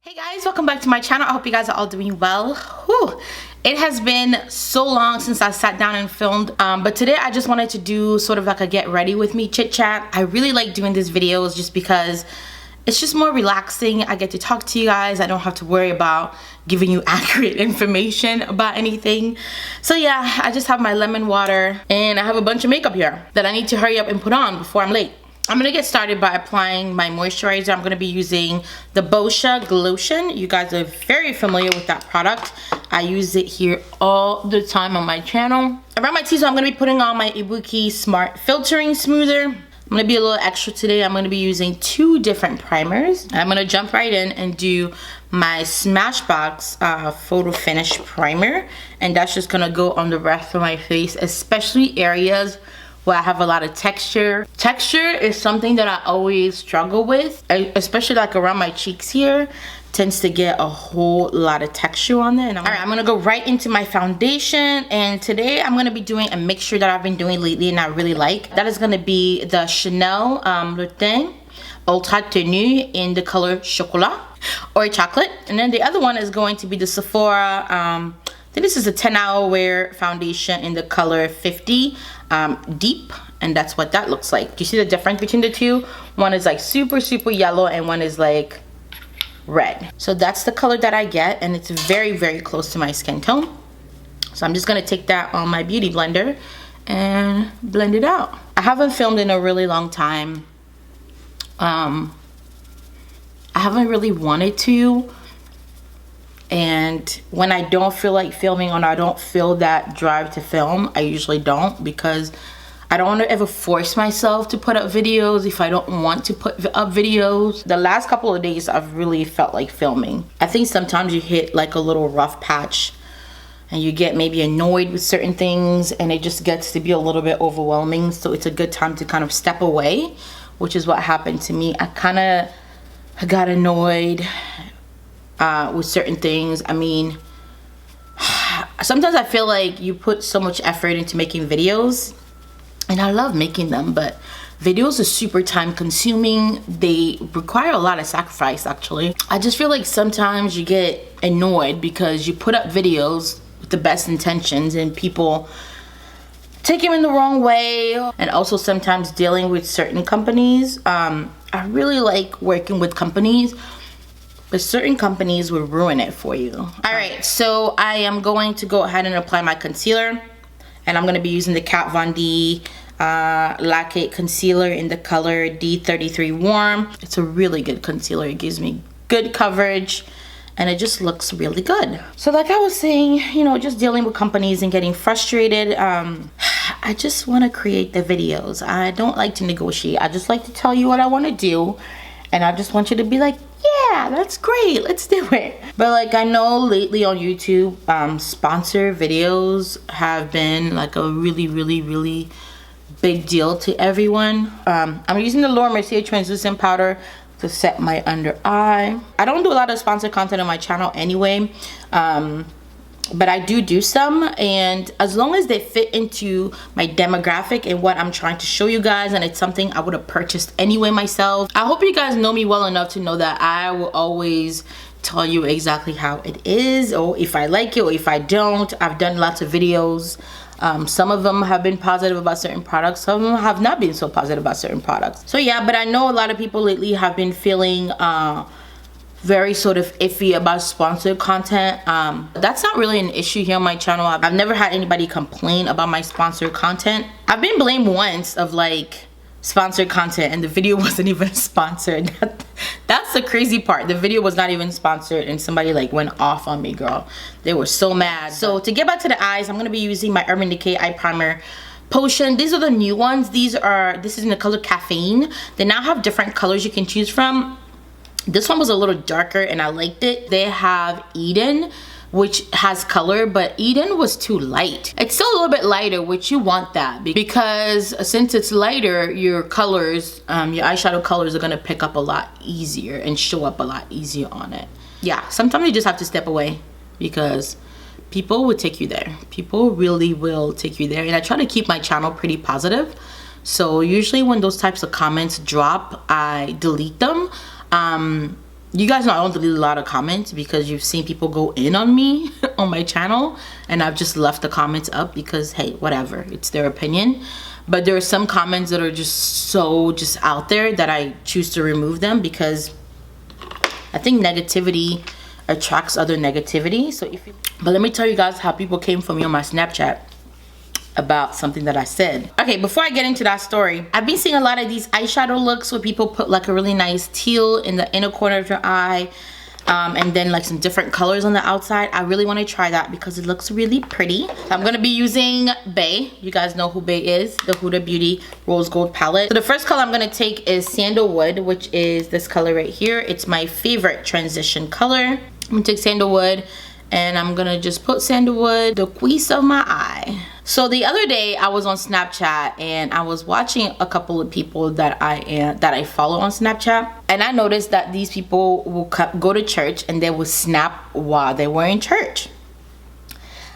Hey guys, welcome back to my channel. I hope you guys are all doing well. Whew. It has been so long since I sat down and filmed, but today I just wanted to do sort of like a get ready with me chit chat. I really like doing these videos just because it's just more relaxing. I get to talk to you guys. I don't have to worry about giving you accurate information about anything. So yeah, I just have my lemon water and I have a bunch of makeup here that I need to hurry up and put on before I'm late. I'm gonna get started by applying my moisturizer. I'm gonna be using the Boscia Glotion. You guys are very familiar with that product. I use it here all the time on my channel. Around my T-zone, I'm gonna be putting on my Ibuki Smart Filtering Smoother. I'm gonna be a little extra today. I'm gonna be using two different primers. I'm gonna jump right in and do my Smashbox Photo Finish Primer. And that's just gonna go on the rest of my face, especially areas where I have a lot of texture. Texture is something that I always struggle with, especially like around my cheeks here. Tends to get a whole lot of texture on there. Alright, I'm gonna go right into my foundation, and today I'm gonna be doing a mixture that I've been doing lately and I really like. That is gonna be the Chanel Le Teint Ultra Tenue in the color Chocolat or chocolate. And then the other one is going to be the Sephora, I think this is a 10-hour wear foundation in the color 50 Deep, and that's what that looks like. Do you see the difference between the two? One is like super yellow and one is like red. So that's the color that I get, and it's very close to my skin tone. So I'm just gonna take that on my beauty blender and blend it out. I haven't filmed in a really long time. I haven't really wanted to, and when I don't feel like filming or I don't feel that drive to film, I usually don't, because I don't want to ever force myself to put up videos if I don't want to put up videos. The last couple of days I've really felt like filming. I think sometimes you hit like a little rough patch and you get maybe annoyed with certain things and it just gets to be a little bit overwhelming, so it's a good time to kind of step away, which is what happened to me. I got annoyed with certain things. I mean, sometimes I feel like you put so much effort into making videos, and I love making them, but videos are super time consuming. They require a lot of sacrifice, actually. I just feel like sometimes you get annoyed because you put up videos with the best intentions and people take them in the wrong way. And also sometimes dealing with certain companies. I really like working with companies, but certain companies will ruin it for you. Alright, so I am going to go ahead and apply my concealer. And I'm going to be using the Kat Von D Lacquer Concealer in the color D33 Warm. It's a really good concealer. It gives me good coverage, and it just looks really good. So like I was saying, you know, just dealing with companies and getting frustrated. I just want to create the videos. I don't like to negotiate. I just like to tell you what I want to do. And I just want you to be like, yeah, that's great, let's do it. But like, I know lately on YouTube, sponsor videos have been like a really big deal to everyone. I'm using the Laura Mercier translucent powder to set my under eye. I don't do a lot of sponsored content on my channel anyway, but I do some, and as long as they fit into my demographic and what I'm trying to show you guys, and it's something I would have purchased anyway myself. I hope you guys know me well enough to know that I will always tell you exactly how it is, or if I like it or if I don't. I've done lots of videos. Some of them have been positive about certain products, some of them have not been so positive about certain products. So yeah, but I know a lot of people lately have been feeling very sort of iffy about sponsored content. That's not really an issue here on my channel. I've never had anybody complain about my sponsored content. I've been blamed once of like sponsored content and the video wasn't even sponsored. That's the crazy part. The video was not even sponsored and somebody like went off on me, girl. They were so mad. So to get back to the eyes, I'm gonna be using my Urban Decay Eye Primer Potion. These are the new ones. This is in the color Caffeine. They now have different colors you can choose from. This one was a little darker and I liked it. They have Eden, which has color, but Eden was too light. It's still a little bit lighter, which you want that, because since it's lighter, your colors, your eyeshadow colors are gonna pick up a lot easier and show up a lot easier on it. Yeah, sometimes you just have to step away because people will take you there. People really will take you there, and I try to keep my channel pretty positive. So usually when those types of comments drop, I delete them. You guys know I don't delete a lot of comments because you've seen people go in on me on my channel, and I've just left the comments up because, hey, whatever, it's their opinion. But there are some comments that are just so just out there that I choose to remove them because I think negativity attracts other negativity. So but let me tell you guys how people came for me on my Snapchat about something that I said. Okay, before I get into that story, I've been seeing a lot of these eyeshadow looks where people put like a really nice teal in the inner corner of your eye, and then like some different colors on the outside. I really want to try that because it looks really pretty. So I'm gonna be using Bay. You guys know who Bay is, the Huda Beauty Rose Gold palette. So the first color I'm gonna take is Sandalwood, which is this color right here. It's my favorite transition color. I'm gonna take Sandalwood, and I'm gonna just put Sandalwood the crease of my eye. So the other day I was on Snapchat and I was watching a couple of people that I follow on Snapchat, and I noticed that these people will go to church and they will snap while they were in church.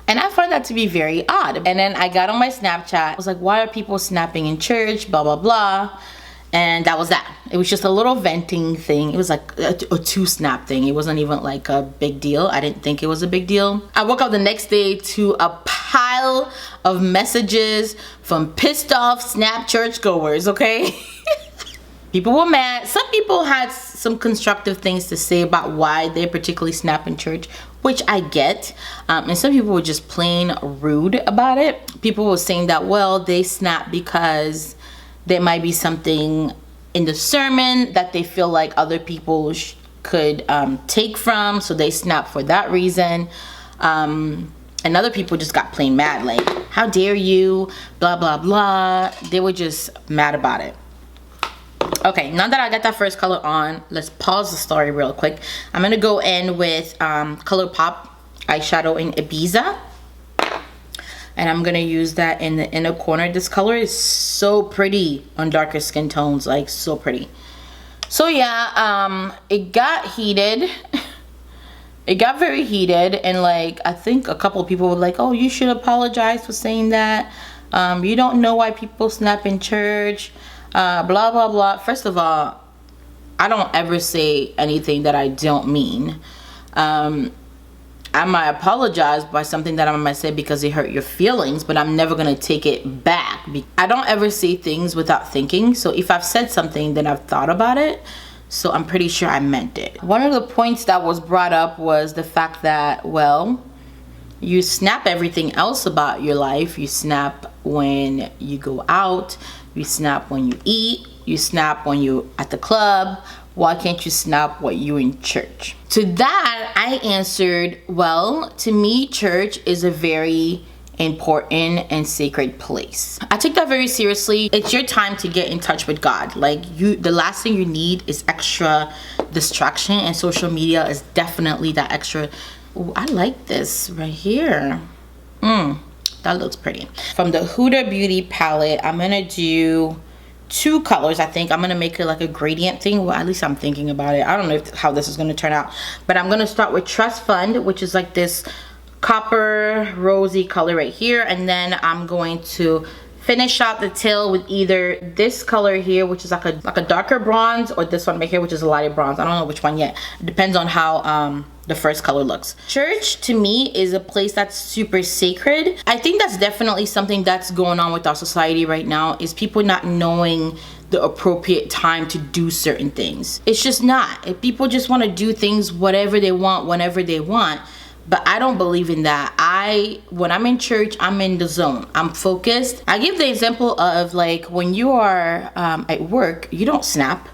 And I found that to be very odd. And then I got on my Snapchat. I was like, why are people snapping in church? Blah, blah, blah. And that was that. It was just a little venting thing. It was like a 2-snap thing. It wasn't even like a big deal. I didn't think it was a big deal. I woke up the next day to a pile of messages from pissed off Snap churchgoers, okay? People were mad. Some people had some constructive things to say about why they particularly snap in church, which I get. And some people were just plain rude about it. People were saying that, well, they snap because there might be something in the sermon that they feel like other people could take from, so they snap for that reason. And other people just got plain mad, like, how dare you, blah, blah, blah. They were just mad about it. Okay, now that I got that first color on, let's pause the story real quick. I'm gonna go in with ColourPop eyeshadow in Ibiza. And I'm gonna use that in the inner corner. This color is so pretty on darker skin tones, like so pretty. So yeah, it got heated. It got very heated, and like I think a couple of people were like, oh, you should apologize for saying that. You don't know why people snap in church, blah, blah, blah. First of all, I don't ever say anything that I don't mean. I might apologize by something that I might say because it hurt your feelings, but I'm never gonna take it back. I don't ever say things without thinking. So if I've said something, then I've thought about it. So I'm pretty sure I meant it. One of the points that was brought up was the fact that, well, you snap everything else about your life. You snap when you go out, you snap when you eat, you snap when you're at the club. Why can't you snap when you're in church? To that, I answered, well, to me, church is a very important and sacred place. I take that very seriously. It's your time to get in touch with God. Like, the last thing you need is extra distraction, and social media is definitely that extra. Ooh, I like this right here. That looks pretty. From the Huda Beauty palette, I'm gonna do 2 colors. I think I'm gonna make it like a gradient thing. Well, at least I'm thinking about it. I don't know how this is gonna turn out, but I'm gonna start with Trust Fund, which is like this copper rosy color right here, and then I'm going to finish out the tail with either this color here, which is like a darker bronze, or this one right here, which is a lighter bronze. I don't know which one yet. It depends on how the first color looks. Church to me is a place that's super sacred. I think that's definitely something that's going on with our society right now, is people not knowing the appropriate time to do certain things. It's just not. If people just want to do things whatever they want, whenever they want. But I don't believe in that. When I'm in church, I'm in the zone. I'm focused. I give the example of like when you are at work, you don't snap.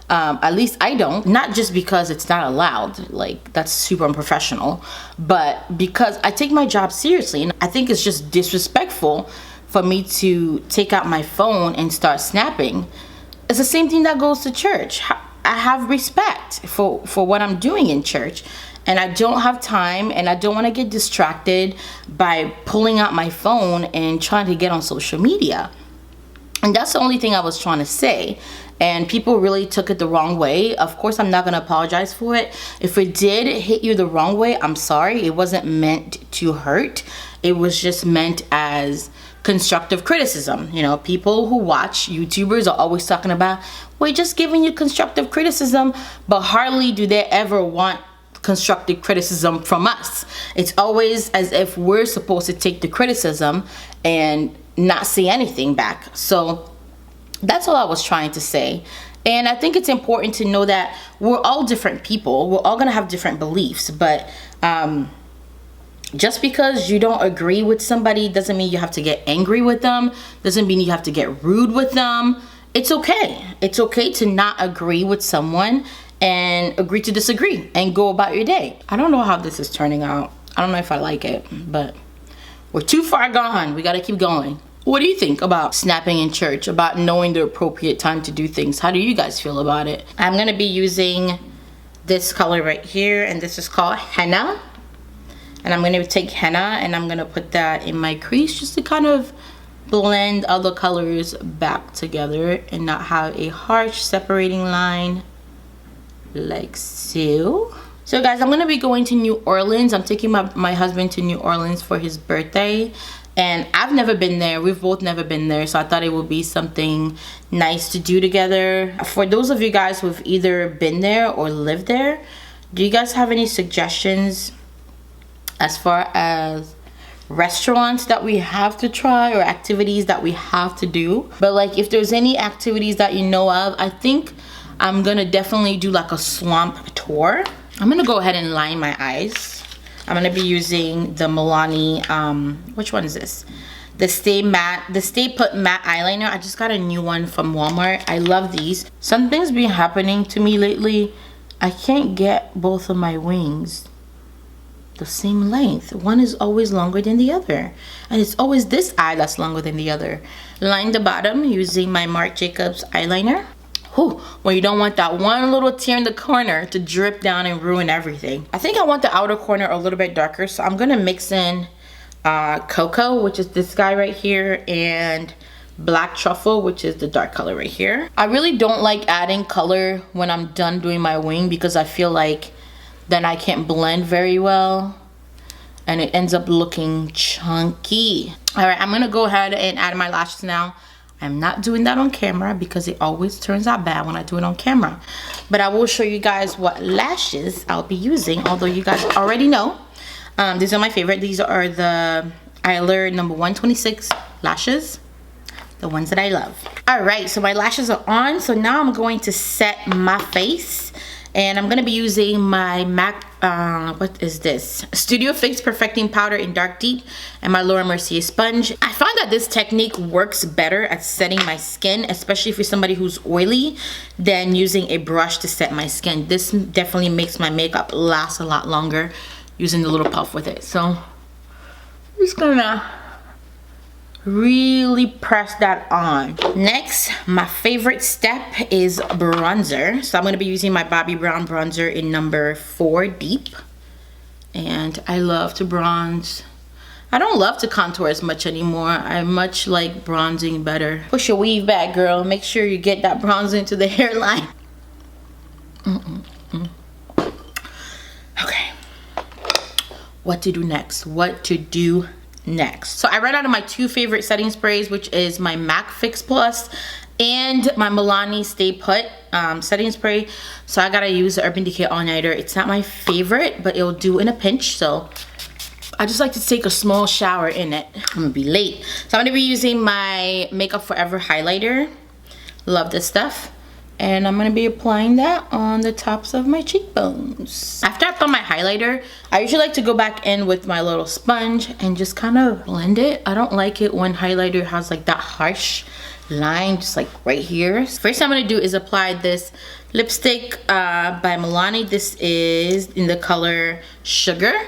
At least I don't. Not just because it's not allowed. Like, that's super unprofessional. But because I take my job seriously. And I think it's just disrespectful for me to take out my phone and start snapping. It's the same thing that goes to church. I have respect for what I'm doing in church. And I don't have time, and I don't want to get distracted by pulling out my phone and trying to get on social media. And that's the only thing I was trying to say. And people really took it the wrong way. Of course, I'm not going to apologize for it. If it did hit you the wrong way, I'm sorry. It wasn't meant to hurt. It was just meant as constructive criticism. You know, people who watch YouTubers are always talking about, we're just giving you constructive criticism, but hardly do they ever want constructive criticism from us. It's always as if we're supposed to take the criticism and not say anything back. So that's all I was trying to say. And I think it's important to know that we're all different people. We're all gonna have different beliefs, but just because you don't agree with somebody doesn't mean you have to get angry with them, doesn't mean you have to get rude with them. It's okay. It's okay to not agree with someone and agree to disagree and go about your day. I don't know how this is turning out. I don't know if I like it, but we're too far gone. We gotta keep going. What do you think about snapping in church, about knowing the appropriate time to do things? How do you guys feel about it? I'm gonna be using this color right here, and this is called henna. And I'm gonna take henna and I'm gonna put that in my crease just to kind of blend all the colors back together and not have a harsh separating line like so. So guys, I'm gonna be going to New Orleans. I'm taking my husband to New Orleans for his birthday. And I've never been there. We've both never been there. So I thought it would be something nice to do together. For those of you guys who've either been there or lived there, do you guys have any suggestions as far as restaurants that we have to try or activities that we have to do? But like, if there's any activities that you know of, I think I'm gonna definitely do like a swamp tour. I'm gonna go ahead and line my eyes. I'm gonna be using the Milani, which one is this? The Stay Put Matte Eyeliner. I just got a new one from Walmart. I love these. Something's been happening to me lately. I can't get both of my wings the same length. One is always longer than the other. And it's always this eye that's longer than the other. Line the bottom using my Marc Jacobs eyeliner. Whew, when you don't want that one little tear in the corner to drip down and ruin everything. I think I want the outer corner a little bit darker, so I'm gonna mix in Cocoa, which is this guy right here, and Black Truffle, which is the dark color right here. I really don't like adding color when I'm done doing my wing because I feel like then I can't blend very well and it ends up looking chunky. All right, I'm gonna go ahead and add my lashes now. I'm not doing that on camera because it always turns out bad when I do it on camera. But I will show you guys what lashes I'll be using, although you guys already know. These are my favorite. These are the Eylure number 126 lashes, the ones that I love. All right, so my lashes are on. So now I'm going to set my face. And I'm gonna be using my MAC, what is this? Studio Fix Perfecting Powder in Dark Deep and my Laura Mercier sponge. I find that this technique works better at setting my skin, especially if you're somebody who's oily, than using a brush to set my skin. This definitely makes my makeup last a lot longer using the little puff with it. So I'm just gonna really press that on. Next, my favorite step is bronzer. So I'm gonna be using my Bobbi Brown bronzer in number 4 Deep. And I love to bronze. I don't love to contour as much anymore. I much like bronzing better. Push your weave back, girl. Make sure you get that bronzer into the hairline. Okay. What to do next? What to do next? So I ran out of my 2 favorite setting sprays, which is my MAC Fix Plus and my Milani Stay Put setting spray. So I gotta use the Urban Decay All Nighter. It's not my favorite, but it'll do in a pinch. So I just like to take a small shower in it. I'm gonna be late. So I'm gonna be using my Makeup Forever highlighter. Love this stuff. And I'm gonna be applying that on the tops of my cheekbones. After I put my highlighter, I usually like to go back in with my little sponge and just kind of blend it. I don't like it when highlighter has like that harsh line, just like right here. First thing I'm gonna do is apply this lipstick by Milani. This is in the color Sugar.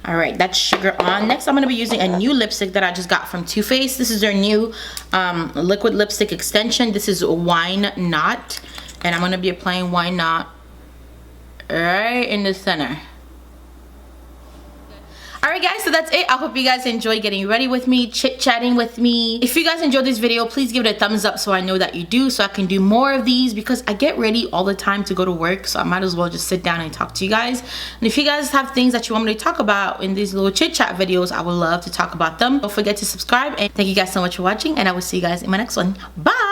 All right, that's Sugar on. Next, I'm gonna be using a new lipstick that I just got from Too Faced. This is their new liquid lipstick extension. This is Wine Not, and I'm gonna be applying Wine Not right in the center. Alright guys, so that's it. I hope you guys enjoy getting ready with me, chit-chatting with me. If you guys enjoyed this video, please give it a thumbs up so I know that you do, so I can do more of these, because I get ready all the time to go to work, so I might as well just sit down and talk to you guys. And if you guys have things that you want me to talk about in these little chit-chat videos, I would love to talk about them. Don't forget to subscribe, and thank you guys so much for watching, and I will see you guys in my next one. Bye!